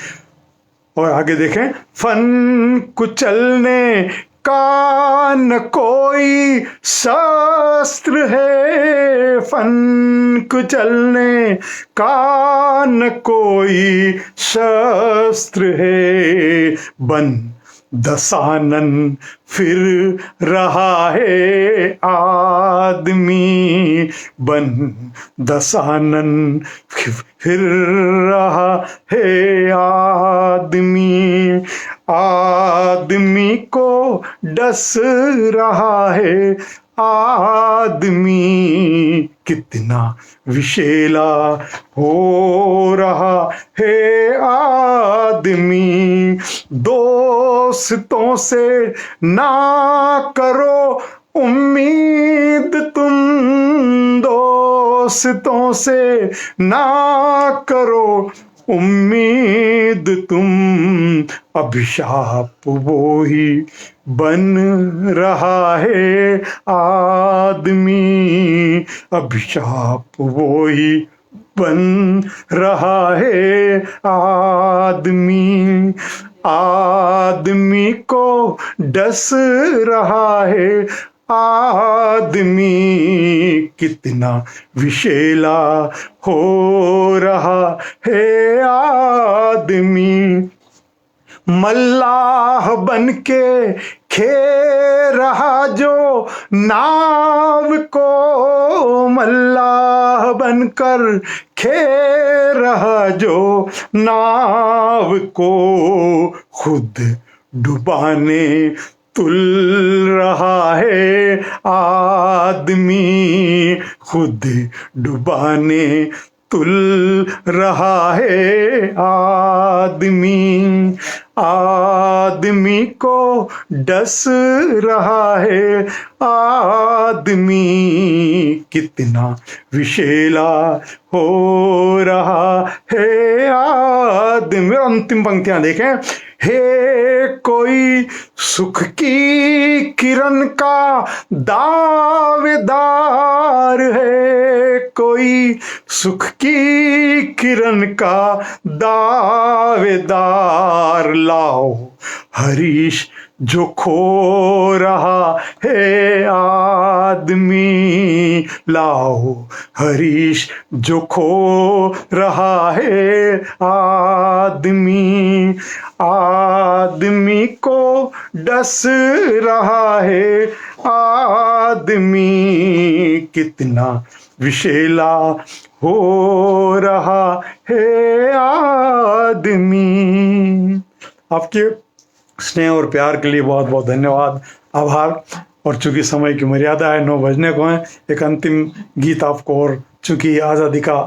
Speaker 1: और आगे देखें। फन कुचलने का न कोई शास्त्र है, फन कुचलने का न कोई शास्त्र है, बन दसानन फिर रहा है आदमी, बन दसानन फिर रहा है आदमी, आदमी को डस रहा है आदमी, कितना विषैला हो रहा है आदमी। दोस्तों से ना करो उम्मीद तुम, दोस्तों से ना करो उम्मीद तुम, अभिशाप वो ही बन रहा है आदमी, अभिशाप वो ही बन रहा है आदमी, आदमी को डस रहा है आदमी, कितना विषैला हो रहा है आदमी। मल्लाह बन के खे रहा जो नाव को, मल्लाह बनकर खे रहा जो नाव को, खुद डुबाने तुल रहा है आदमी, खुद डुबाने तुल रहा है आदमी, आदमी को डस रहा है आदमी, कितना विषैला हो रहा है आदमी। अंतिम पंक्तियां देखें। हे कोई सुख की किरण का दावेदार है, कोई सुख की किरण का दावेदार, लाओ हरीश जो खो रहा है आदमी, लाओ हरीश जो खो रहा है आदमी, आदमी को डस रहा है आदमी, कितना विषैला हो रहा है आदमी। आपके स्नेह और प्यार के लिए बहुत बहुत धन्यवाद, आभार। और चूंकि समय की मर्यादा है, 9 बजने को है, एक अंतिम गीत आपको, और चूंकि आज़ादी का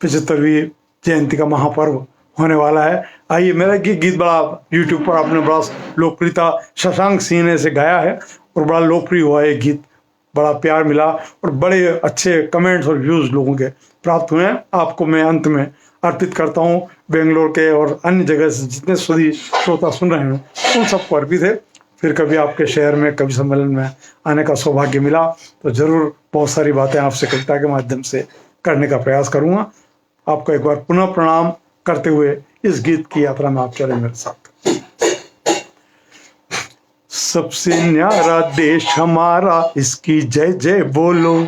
Speaker 1: 75वीं जयंती का महापर्व होने वाला है, आइए। मेरा गीत बड़ा यूट्यूब पर आपने बड़ा लोकप्रियता, शशांक सिंह ने इसे गाया है और बड़ा लोकप्रिय हुआ है गीत, बड़ा प्यार मिला और बड़े अच्छे कमेंट्स और व्यूज़ लोगों के प्राप्त हुए हैं। आपको मैं अंत में अर्पित करता हूँ, बेंगलोर के और अन्य जगह से जितने सभी श्रोता सुन रहे हैं उन सबको अर्पित है। फिर कभी आपके शहर में कवि सम्मेलन में आने का सौभाग्य मिला तो ज़रूर बहुत सारी बातें आपसे कविता के माध्यम से करने का प्रयास करूँगा। आपको एक बार पुनः प्रणाम करते हुए इस गीत की यात्रा में आप चले मेरे साथ। सबसे न्यारा देश हमारा, इसकी जय जय बोलो,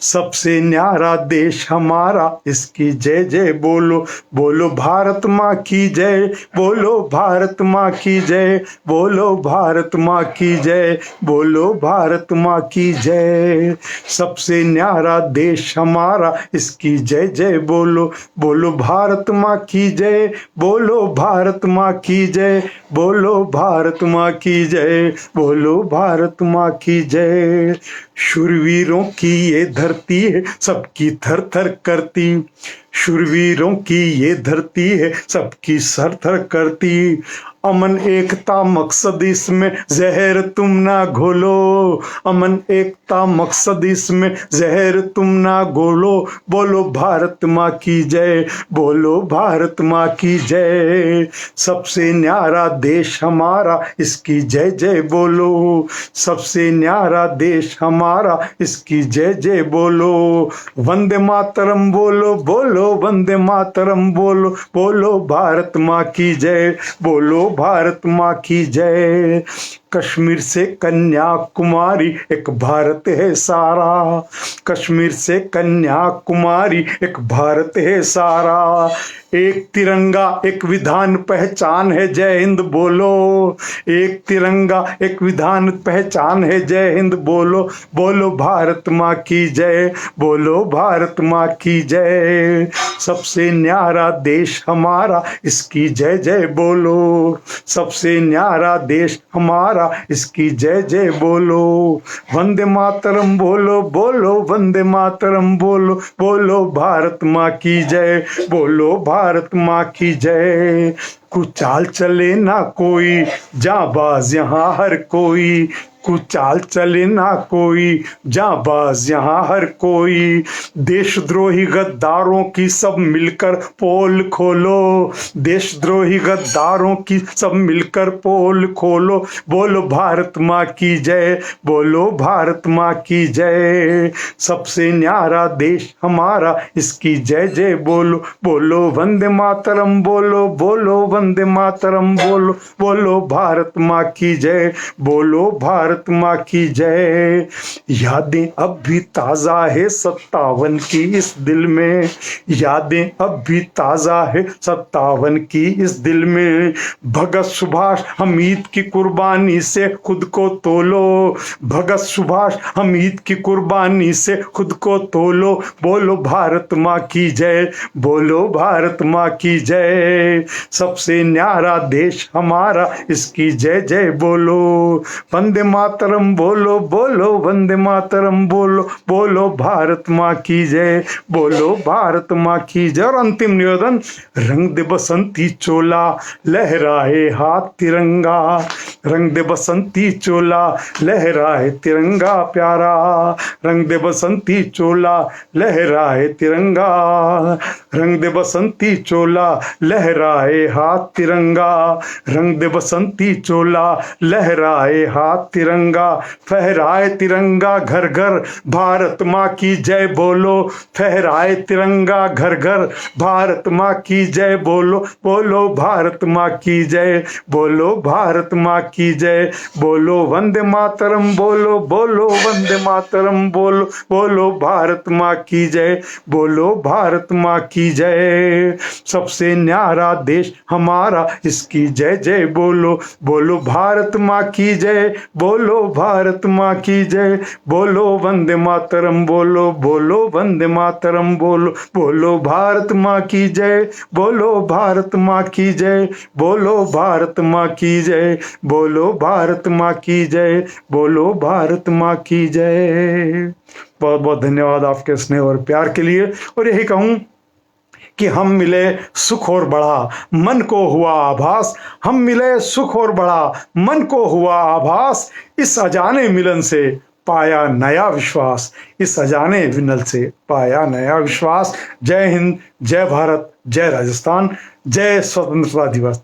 Speaker 1: सबसे न्यारा देश हमारा, इसकी जय जय बोलो। बोलो भारत माँ की जय, बोलो भारत माँ की जय, बोलो भारत माँ की जय, बोलो भारत माँ की जय। सबसे न्यारा देश हमारा, इसकी जय जय बोलो। बोलो भारत माँ की जय, बोलो भारत माँ की जय, बोलो भारत माँ की जय, बोलो भारत माँ की जय। शूरवीरों की ये धरती है, सबकी थर थर करती, शूरवीरों की ये धरती है, सबकी सर थर करती। अमन एकता मकसद इसमें जहर तुम ना घोलो, अमन एकता मकसद इसमें जहर तुम ना घोलो। बोलो भारत माँ की जय, बोलो भारत माँ की जय। सबसे न्यारा देश हमारा, इसकी जय जय बोलो, सबसे न्यारा देश हमारा, इसकी जय जय बोलो। वंदे मातरम बोलो, बोलो वंदे मातरम बोलो, बोलो भारत माँ की जय, बोलो भारत माँ की जय। कश्मीर से कन्याकुमारी एक भारत है सारा, कश्मीर से कन्याकुमारी एक भारत है सारा। एक तिरंगा एक विधान पहचान है, जय हिंद बोलो, एक तिरंगा एक विधान पहचान है, जय हिंद बोलो। बोलो भारत माँ की जय, बोलो भारत माँ की जय। सबसे न्यारा देश हमारा, इसकी जय जय बोलो, सबसे न्यारा देश हमारा, इसकी जय जय बोलो। वंदे मातरम बोलो, बोलो वंदे मातरम बोलो, बोलो भारत माँ की जय, बोलो भारत माँ की जय। कुछ चाल चले ना कोई, जाबाज यहाँ हर कोई, कुछ चाल चले ना कोई, जाबाज यहाँ हर कोई। देशद्रोही गद्दारों की सब मिलकर पोल खोलो, देशद्रोही गद्दारों की सब मिलकर पोल खोलो। बोलो भारत माँ की जय, बोलो भारत माँ की जय। सबसे न्यारा देश हमारा, इसकी जय जय बोलो, बोलो वंदे मातरम बोलो, बोलो वंदे मातरम बोलो, बोलो भारत माँ की जय, बोलो भारत माँ की जय। यादें अब भी ताजा है 57 की इस दिल में, यादें अब भी ताजा है 57 की इस दिल में। भगत सुभाष हमीद की कुर्बानी से खुद को तोलो, भगत सुभाष हमीद की कुर्बानी से खुद को तोलो। बोलो भारत माँ की जय, बोलो भारत माँ की जय। सबसे न्यारा देश हमारा, इसकी जय जय बोलो। वंदे मातरम बोलो, बोलो वंदे मातरम बोलो, बोलो भारत माँ की जय, बोलो भारत माँ की जय। और अंतिम निवेदन, रंग दे बसंती चोला, लहराए हाथ तिरंगा, रंग दे बसंती चोला, लहराए तिरंगा प्यारा, रंग दे बसंती चोला, लहराए तिरंगा, रंग दे बसंती चोला, लहराए हाथ तिरंगा, रंग दे बसंती चोला, लहराए हाथ तिरंगा। तिरंगा, फहराए तिरंगा घर घर, भारत माँ की जय बोलो, फहराए तिरंगा घर घर, भारत माँ की जय बोलो, बोलो भारत माँ की जय, बोलो भारत माँ की जय, बोलो वंदे मातरम, बोलो बोलो वंदे मातरम, बोलो बोलो भारत माँ की जय, बोलो भारत माँ की जय। सबसे न्यारा देश हमारा, इसकी जय जय बोलो, बोलो भारत माँ की जय, बोलो भारत माँ की जय, बोलो वंदे मातरम, बोलो बोलो वंदे मातरम, बोलो बोलो भारत माँ की जय, बोलो भारत माँ की जय, बोलो भारत माँ की जय, बोलो भारत माँ की जय, बोलो भारत माँ की जय। बहुत बहुत धन्यवाद आपके स्नेह और प्यार के लिए। और यही कहूँ कि हम मिले सुख और बढ़ा, मन को हुआ आभास, हम मिले सुख और बढ़ा, मन को हुआ आभास, इस अजाने मिलन से पाया नया विश्वास, इस अजाने मिलन से पाया नया विश्वास। जय हिंद, जय भारत, जय राजस्थान, जय स्वतंत्रता दिवस।